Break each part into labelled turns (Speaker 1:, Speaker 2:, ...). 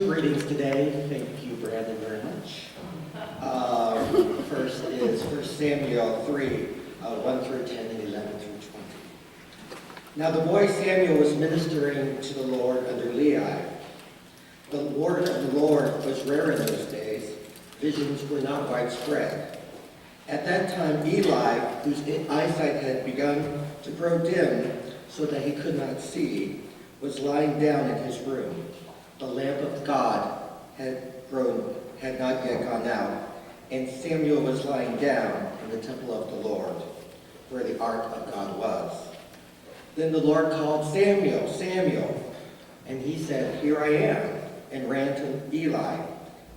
Speaker 1: Greetings today. Thank you, Brandyn, very much. First is 1 Samuel 3, 1 through 10 and 11 through 20. Now the boy Samuel was ministering to the Lord under Lehi. The word of the Lord was rare in those days. Visions were not widespread. At that time, Eli, whose eyesight had begun to grow dim so that he could not see, was lying down in his room. The lamp of God had not yet gone out, and Samuel was lying down in the temple of the Lord, where the ark of God was. Then the Lord called, "Samuel, Samuel." And he said, "Here I am," and ran to Eli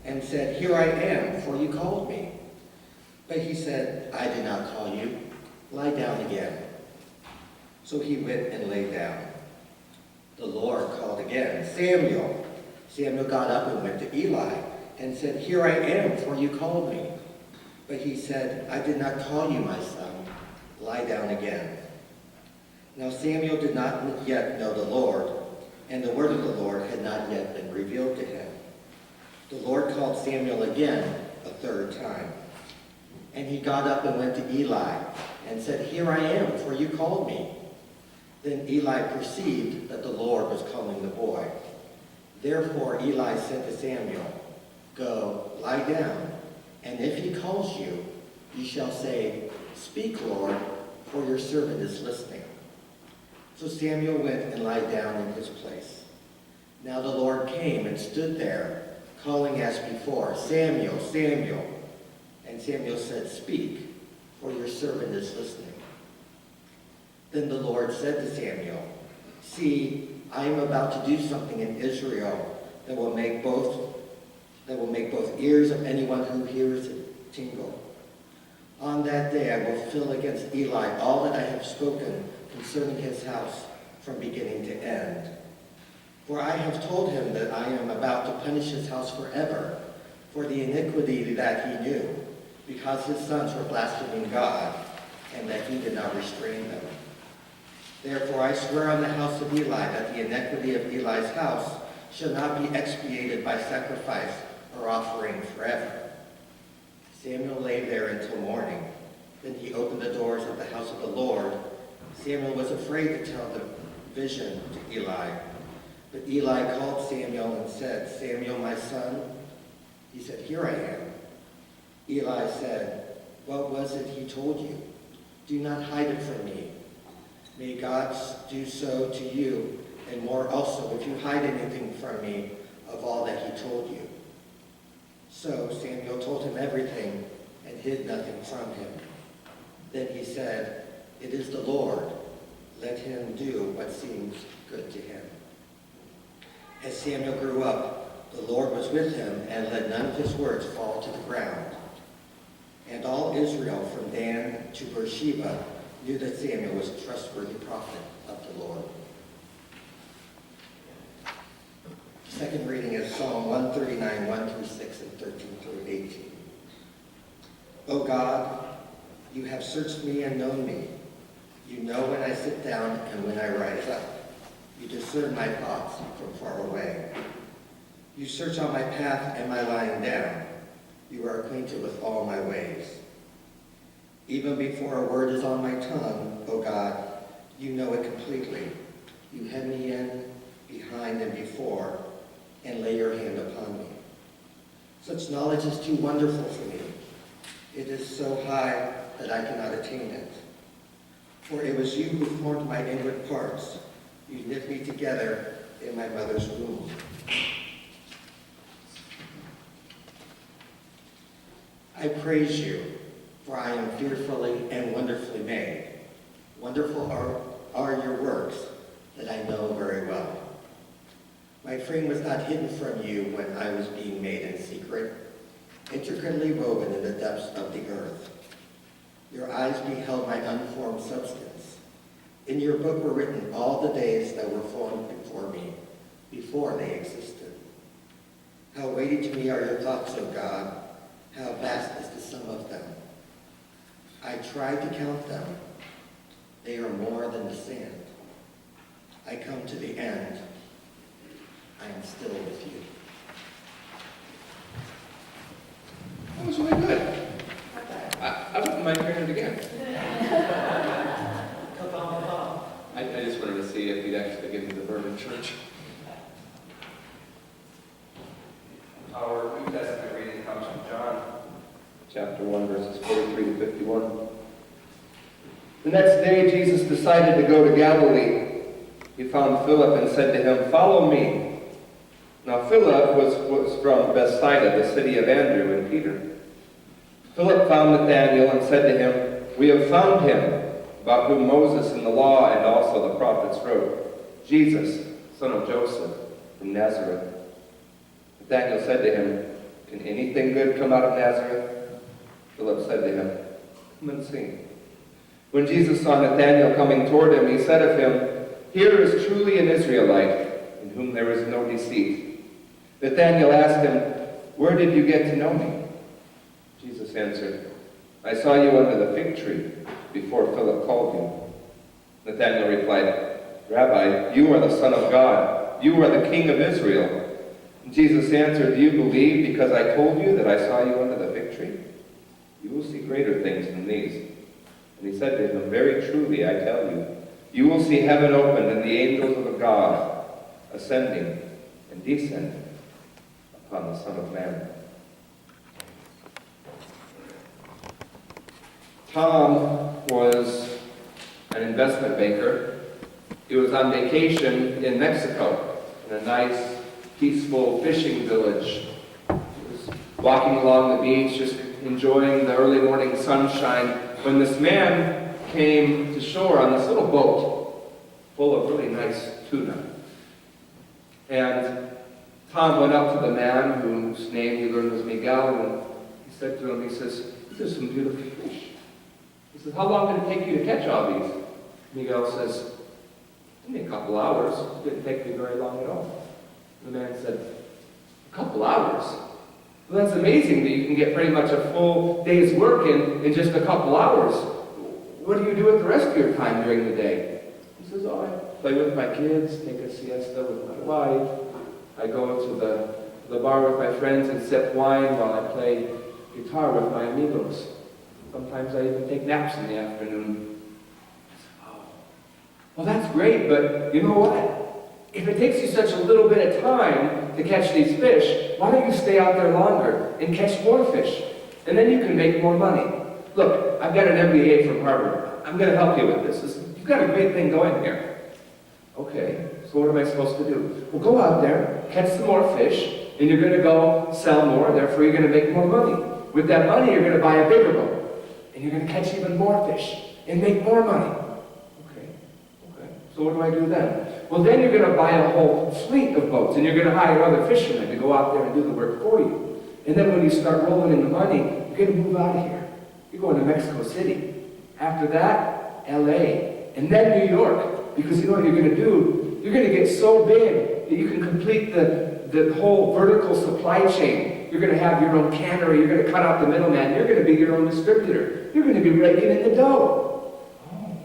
Speaker 1: and said, "Here I am, for you called me." But he said, "I did not call you. Lie down again." So he went and lay down. The Lord called again, "Samuel." Samuel got up and went to Eli and said, "Here I am, for you called me." But he said, "I did not call you, my son. Lie down again." Now Samuel did not yet know the Lord, and the word of the Lord had not yet been revealed to him. The Lord called Samuel again a third time. And he got up and went to Eli and said, "Here I am, for you called me." Then Eli perceived that the Lord was calling the boy. Therefore Eli said to Samuel, "Go, lie down, and if he calls you, you shall say, 'Speak, Lord, for your servant is listening.'" So Samuel went and lied down in his place. Now the Lord came and stood there, calling as before, "Samuel, Samuel." And Samuel said, "Speak, for your servant is listening." Then the Lord said to Samuel, "See, I am about to do something in Israel that will make both ears of anyone who hears it tingle. On that day I will fill against Eli all that I have spoken concerning his house from beginning to end. For I have told him that I am about to punish his house forever for the iniquity that he knew, because his sons were blaspheming God, and that he did not restrain them. Therefore I swear on the house of Eli that the iniquity of Eli's house shall not be expiated by sacrifice or offering forever." Samuel lay there until morning. Then he opened the doors of the house of the Lord. Samuel was afraid to tell the vision to Eli. But Eli called Samuel and said, "Samuel, my son?" He said, "Here I am." Eli said, "What was it he told you? Do not hide it from me. May God do so to you, and more also, if you hide anything from me of all that he told you." So Samuel told him everything and hid nothing from him. Then he said, "It is the Lord. Let him do what seems good to him." As Samuel grew up, the Lord was with him and let none of his words fall to the ground. And all Israel from Dan to Beersheba knew that Samuel was a trustworthy prophet of the Lord. Second reading is Psalm 139, 1 through 6 and 13 through 18. "O God, you have searched me and known me. You know when I sit down and when I rise up. You discern my thoughts from far away. You search out my path and my lying down. You are acquainted with all my ways. Even before a word is on my tongue, O God, you know it completely. You hem me in, behind and before, and lay your hand upon me. Such knowledge is too wonderful for me. It is so high that I cannot attain it. For it was you who formed my inward parts. You knit me together in my mother's womb. I praise you, for I am fearfully and wonderfully made. Wonderful are your works that I know very well. My frame was not hidden from you when I was being made in secret, intricately woven in the depths of the earth. Your eyes beheld my unformed substance. In your book were written all the days that were formed before me, before they existed. How weighty to me are your thoughts, O God. How vast is the sum of them. I tried to count them. They are more than the sand. I come to the end. I am still with you.
Speaker 2: chapter 1, verses 43 to 51. The next day, Jesus decided to go to Galilee. He found Philip and said to him, "Follow me." Now Philip was from Bethsaida, the city of Andrew and Peter. Philip found Nathanael and said to him, "We have found him, about whom Moses in the law and also the prophets wrote, Jesus, son of Joseph, from Nazareth." Nathanael said to him, "Can anything good come out of Nazareth?" Philip said to him, "Come and see." When Jesus saw Nathanael coming toward him, he said of him, "Here is truly an Israelite, in whom there is no deceit." Nathanael asked him, "Where did you get to know me?" Jesus answered, "I saw you under the fig tree before Philip called you." Nathanael replied, "Rabbi, you are the Son of God. You are the King of Israel." And Jesus answered, "Do you believe because I told you that I saw you under the fig tree? You will see greater things than these." And he said to him, "Very truly, I tell you, you will see heaven opened and the angels of God ascending and descending upon the Son of Man." Tom was an investment banker. He was on vacation in Mexico, in a nice, peaceful fishing village. He was walking along the beach, just enjoying the early morning sunshine, when this man came to shore on this little boat full of really nice tuna. And Tom went up to the man, whose name he learned was Miguel, and he said to him, he says, "These are some beautiful fish." He says, "How long did it take you to catch all these?" Miguel says, "Only a couple hours. It didn't take me very long at all." The man said, "A couple hours? Well, that's amazing that you can get pretty much a full day's work in just a couple hours. What do you do with the rest of your time during the day?" He says, "Oh, I play with my kids, take a siesta with my wife. I go to the bar with my friends and sip wine while I play guitar with my amigos. Sometimes I even take naps in the afternoon." I said, "Oh, well, that's great, but you know what? If it takes you such a little bit of time to catch these fish, why don't you stay out there longer and catch more fish? And then you can make more money. Look, I've got an MBA from Harvard. I'm going to help you with this. You've got a great thing going here." "Okay, so what am I supposed to do?" "Well, go out there, catch some more fish, and you're going to go sell more, therefore you're going to make more money. With that money, you're going to buy a bigger boat, and you're going to catch even more fish and make more money." Okay. So what do I do then?" "Well, then you're going to buy a whole fleet of boats, and you're going to hire other fishermen to go out there and do the work for you. And then when you start rolling in the money, you're going to move out of here. You're going to Mexico City. After that, LA, and then New York. Because you know what you're going to do? You're going to get so big that you can complete the whole vertical supply chain. You're going to have your own cannery. You're going to cut out the middleman. You're going to be your own distributor. You're going to be raking in the dough." "Oh,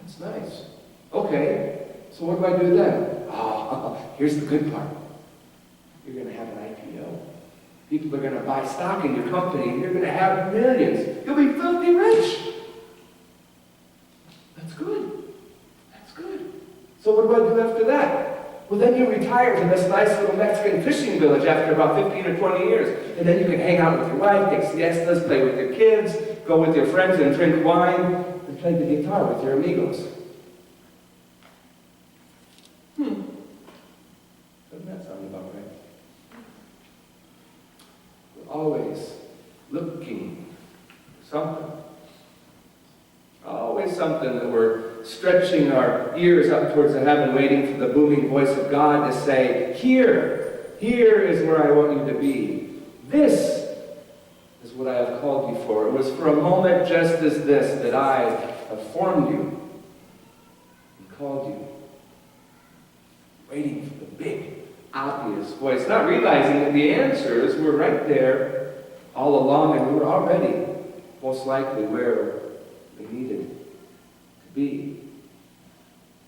Speaker 2: that's nice. Okay, so what do I do then?" "Oh, here's the good part. You're going to have an IPO. People are going to buy stock in your company, and you're going to have millions. You'll be filthy rich." "That's good. That's good. So what do I do after that?" "Well, then you retire to this nice little Mexican fishing village after about 15 or 20 years. And then you can hang out with your wife, take siestas, play with your kids, go with your friends and drink wine, and play the guitar with your amigos." Doesn't that sound about right? We're always looking for something. Always something that we're stretching our ears up towards the heaven, waiting for the booming voice of God to say, here is where I want you to be. This is what I have called you for. It was for a moment just as this that I have formed you and called you. Waiting for the big, obvious voice, not realizing that the answers were right there all along, and we were already most likely where we needed to be.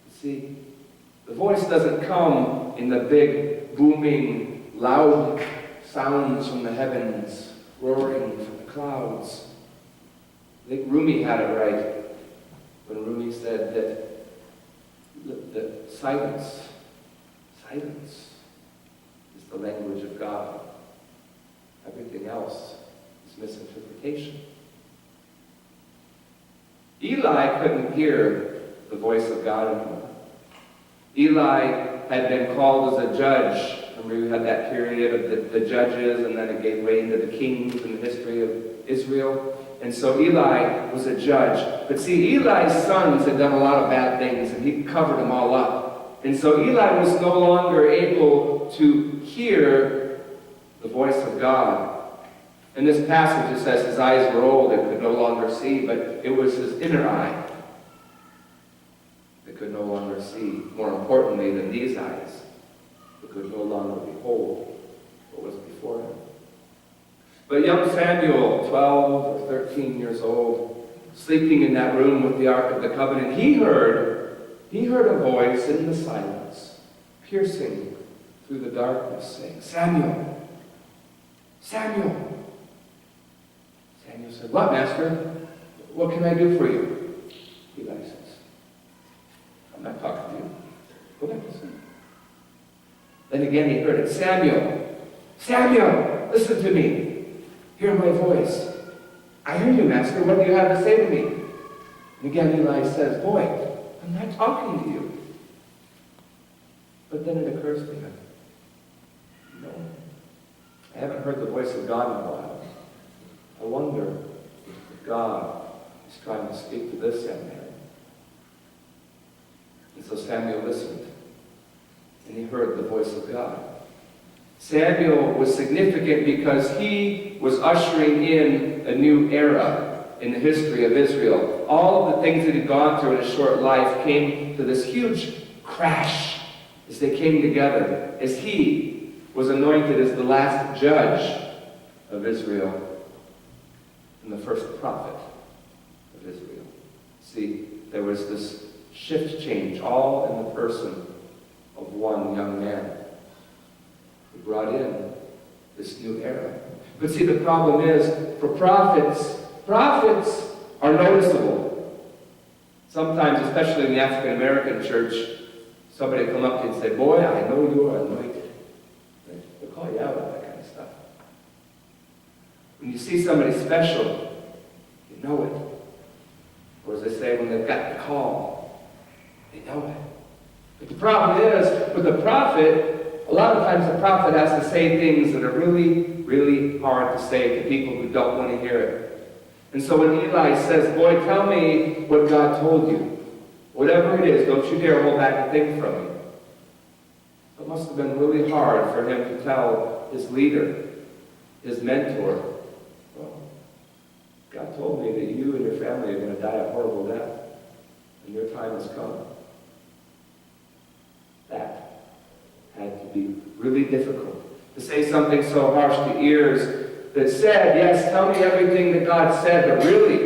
Speaker 2: You see, the voice doesn't come in the big, booming, loud sounds from the heavens, roaring from the clouds. I think Rumi had it right when Rumi said that silence is the language of God. Everything else is It's misinterpretation. Eli couldn't hear the voice of God anymore. Eli had been called as a judge. Remember, we had that period of the judges, and then it gave way to the kings in the history of Israel. And so Eli was a judge. But see, Eli's sons had done a lot of bad things, and he covered them all up. And so Eli was no longer able to hear the voice of God. In this passage, it says his eyes were old and could no longer see, but it was his inner eye that could no longer see. More importantly than these eyes, that could no longer behold what was before him. But young Samuel, 12 or 13 years old, sleeping in that room with the Ark of the Covenant, he heard a voice in the silence, piercing through the darkness, saying, "Samuel, Samuel." Samuel said, "What, Master? What can I do for you?" Eli says, "I'm not talking to you. Go back to sleep." Then again he heard it, "Samuel, Samuel, listen to me. Hear my voice." "I hear you, Master. What do you have to say to me?" And again Eli says, "Boy, I'm not talking to you." But then it occurs to him, "No, I haven't heard the voice of God in a while. I wonder if God is trying to speak to this young man." And so Samuel listened, and he heard the voice of God. Samuel was significant because he was ushering in a new era in the history of Israel. All of the things that he'd gone through in his short life came to this huge crash as they came together, as he was anointed as the last judge of Israel and the first prophet of Israel. See, there was this shift change, all in the person of one young man who brought in this new era. But see, the problem is, for prophets are noticeable. Sometimes, especially in the African American church, somebody will come up to you and say, "Boy, I know you are anointed." They'll call you out on that kind of stuff. When you see somebody special, you know it. Or as they say, when they've got the call, they know it. But the problem is, with a prophet, a lot of times the prophet has to say things that are really, really hard to say to people who don't want to hear it. And so when Eli says, "Boy, tell me what God told you. Whatever it is, don't you dare hold back a thing from me." It must have been really hard for him to tell his leader, his mentor, "Well, God told me that you and your family are going to die a horrible death, and your time has come." That had to be really difficult. To say something so harsh to ears that said, "Yes, tell me everything that God said," but really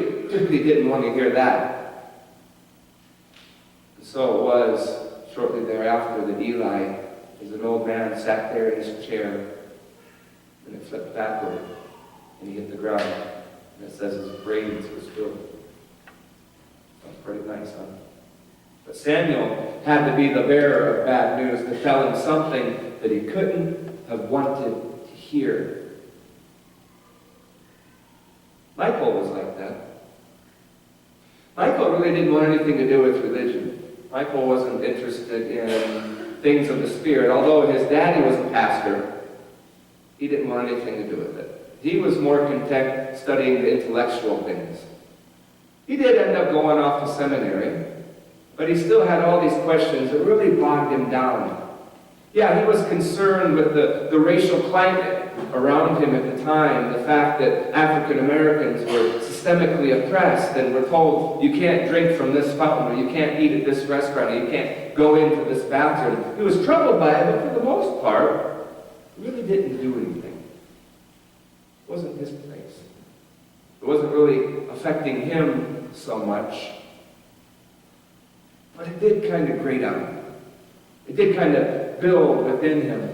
Speaker 2: didn't want to hear that. And so it was shortly thereafter that Eli, as an old man, sat there in his chair, and it flipped backward, and he hit the ground. And it says his brains were spilled. That's pretty nice, huh? But Samuel had to be the bearer of bad news, to tell him something that he couldn't have wanted to hear. Michael was like that. Michael really didn't want anything to do with religion. Michael wasn't interested in things of the Spirit. Although his daddy was a pastor, he didn't want anything to do with it. He was more content studying the intellectual things. He did end up going off to seminary, but he still had all these questions that really bogged him down. Yeah, he was concerned with the racial climate around him at the time, the fact that African Americans were systemically oppressed and were told, "You can't drink from this fountain," or "You can't eat at this restaurant," or "You can't go into this bathroom." He was troubled by it, but for the most part, he really didn't do anything. It wasn't his place. It wasn't really affecting him so much. But it did kind of grate on him. It did kind of build within him.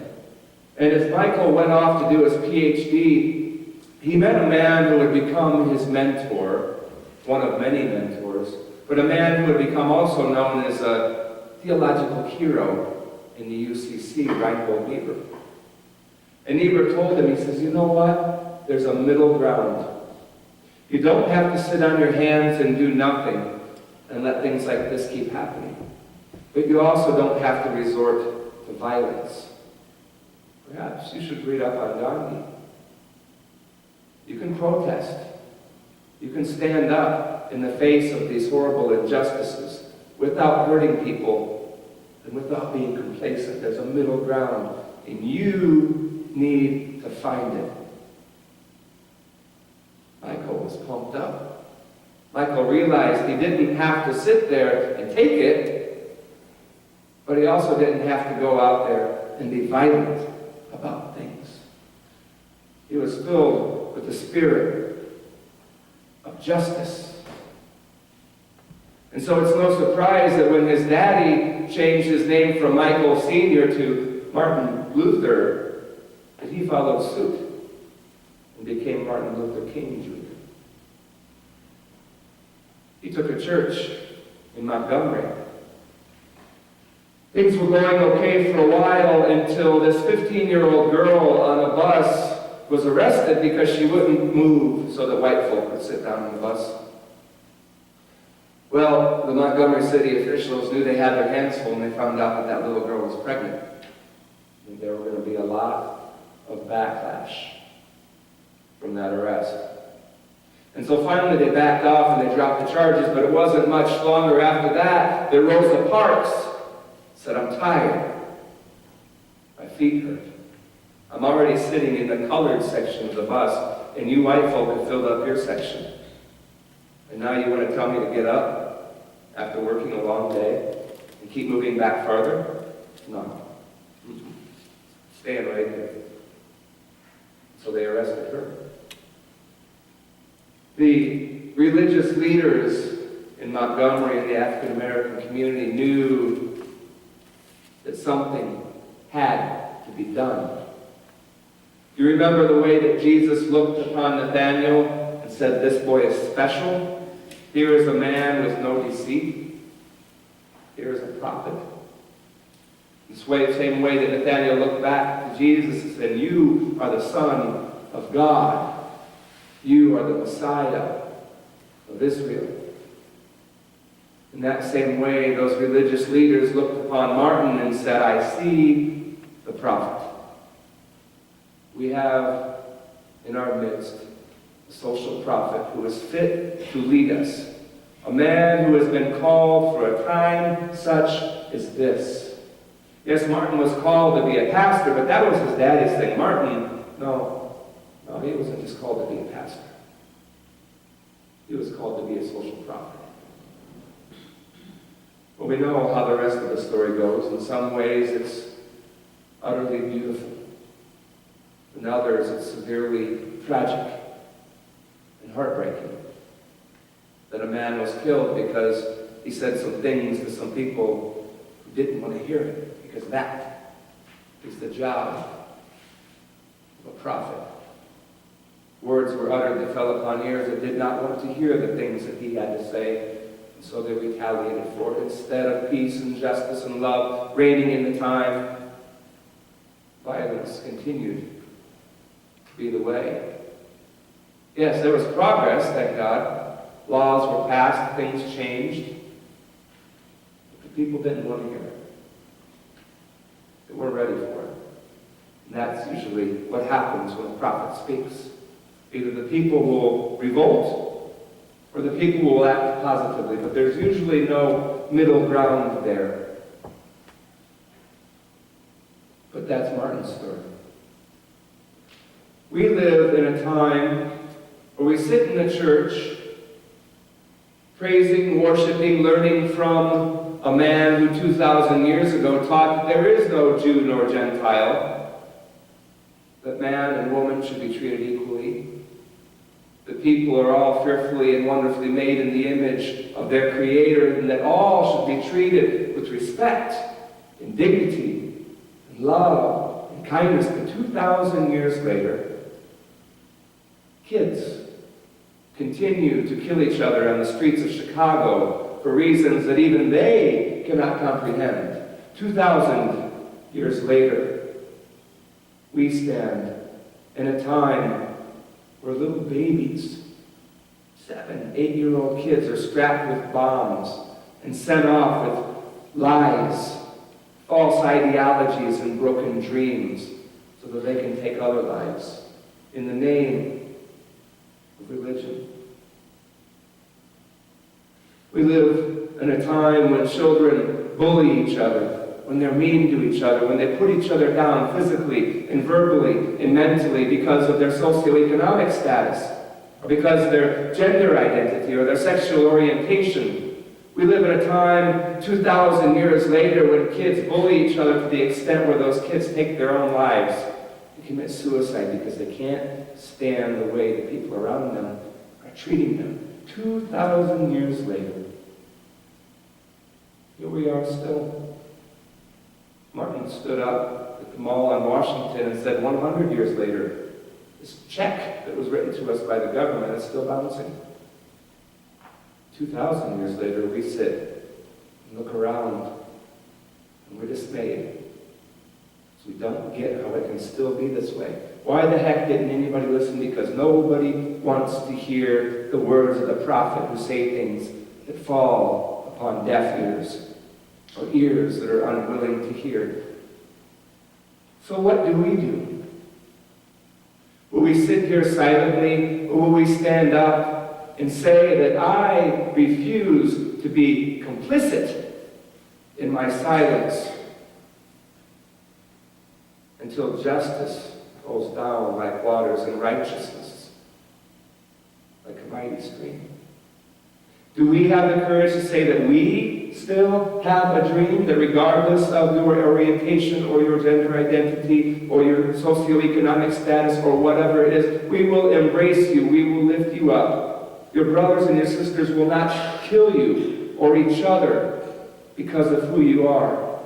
Speaker 2: And as Michael went off to do his PhD, he met a man who would become his mentor, one of many mentors, but a man who would become also known as a theological hero in the UCC, Reinhold Niebuhr. And Niebuhr told him, he says, "You know what? there's a middle ground. You don't have to sit on your hands and do nothing and let things like this keep happening. But you also don't have to resort to violence. Perhaps you should read up on Gandhi. You can protest. You can stand up in the face of these horrible injustices without hurting people and without being complacent. There's a middle ground, and you need to find it. Michael was pumped up. Michael realized he didn't have to sit there and take it, but he also didn't have to go out there and be violent about things. He was filled with the spirit of justice. And so it's no surprise that when his daddy changed his name from Michael Sr. to Martin Luther, that he followed suit and became Martin Luther King Jr. He took a church in Montgomery. Things were going okay for a while until this 15-year-old girl on a bus was arrested because she wouldn't move so that white folk could sit down on the bus. Well, the Montgomery city officials knew they had their hands full when they found out that that little girl was pregnant. And there were going to be a lot of backlash from that arrest. And so finally they backed off and they dropped the charges, but it wasn't much longer after that that Rosa Parks said, "I'm tired. My feet hurt. I'm already sitting in the colored section of the bus, and you white folk have filled up your section. And now you want to tell me to get up after working a long day and keep moving back farther? No. Staying right there." So they arrested her. The religious leaders in Montgomery and the African American community knew that something had to be done. You remember the way that Jesus looked upon Nathanael and said, "This boy is special. Here is a man with no deceit. Here is a prophet." The same way that Nathanael looked back to Jesus and said, "You are the Son of God. You are the Messiah of Israel." In that same way, those religious leaders looked upon Martin and said, "I see the prophet." We have in our midst a social prophet who is fit to lead us, a man who has been called for a time such as this. Yes, Martin was called to be a pastor, but that was his daddy's thing. Martin, no, he wasn't just called to be a pastor. He was called to be a social prophet. Well, we know how the rest of the story goes. In some ways, it's utterly beautiful. In others, it's severely tragic and heartbreaking that a man was killed because he said some things to some people who didn't want to hear it, because that is the job of a prophet. Words were uttered that fell upon ears that did not want to hear the things that he had to say, and so they retaliated for it. Instead of peace and justice and love reigning in the time, violence continued to be the way. Yes, there was progress, thank God. Laws were passed, things changed, but the people didn't want to hear it. They weren't ready for it. And that's usually what happens when a prophet speaks. Either the people will revolt, or the people will act positively, but there's usually no middle ground there. But that's Martin's story. We live in a time where we sit in the church, praising, worshiping, learning from a man who 2,000 years ago taught that there is no Jew nor Gentile, that man and woman should be treated equally, that people are all fearfully and wonderfully made in the image of their Creator, and that all should be treated with respect and dignity and love and kindness. But 2,000 years later, kids continue to kill each other on the streets of Chicago for reasons that even they cannot comprehend. 2,000 years later, we stand in a time where little babies, 7, 8-year-old kids, are strapped with bombs and sent off with lies, false ideologies, and broken dreams so that they can take other lives in the name of religion. We live in a time when children bully each other, when they're mean to each other, when they put each other down physically and verbally and mentally because of their socioeconomic status, or because of their gender identity or their sexual orientation. We live in a time 2,000 years later when kids bully each other to the extent where those kids take their own lives and commit suicide because they can't stand the way the people around them are treating them. 2,000 years later, here we are still. Martin stood up at the mall on Washington and said 100 years later, this check that was written to us by the government is still bouncing. 2,000 years later, we sit and look around and we're dismayed. So we don't get how it can still be this way. Why the heck didn't anybody listen? Because nobody wants to hear the words of the prophet who say things that fall upon deaf ears or ears that are unwilling to hear. So what do? Will we sit here silently, or will we stand up and say that I refuse to be complicit in my silence until justice rolls down like waters and righteousness like a mighty stream? Do we have the courage to say that we still have a dream, that regardless of your orientation or your gender identity or your socioeconomic status or whatever it is, we will embrace you, we will lift you up. Your brothers and your sisters will not kill you or each other because of who you are,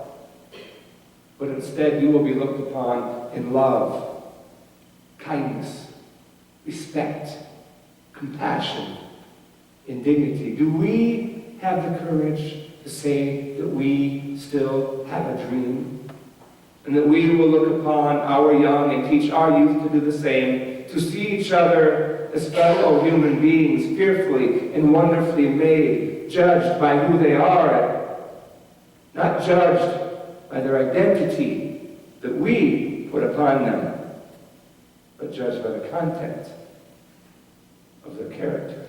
Speaker 2: but instead you will be looked upon in love, kindness, respect, compassion, in dignity. Do we have the courage to say that we still have a dream? And that we will look upon our young and teach our youth to do the same, to see each other as fellow human beings, fearfully and wonderfully made, judged by who they are, not judged by their identity that we put upon them, but judged by the content of their character.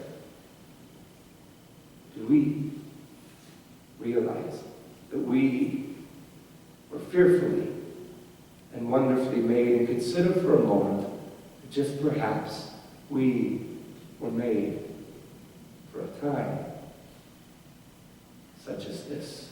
Speaker 2: Do we realize that we were fearfully and wonderfully made, and consider for a moment that just perhaps we were made for a time such as this?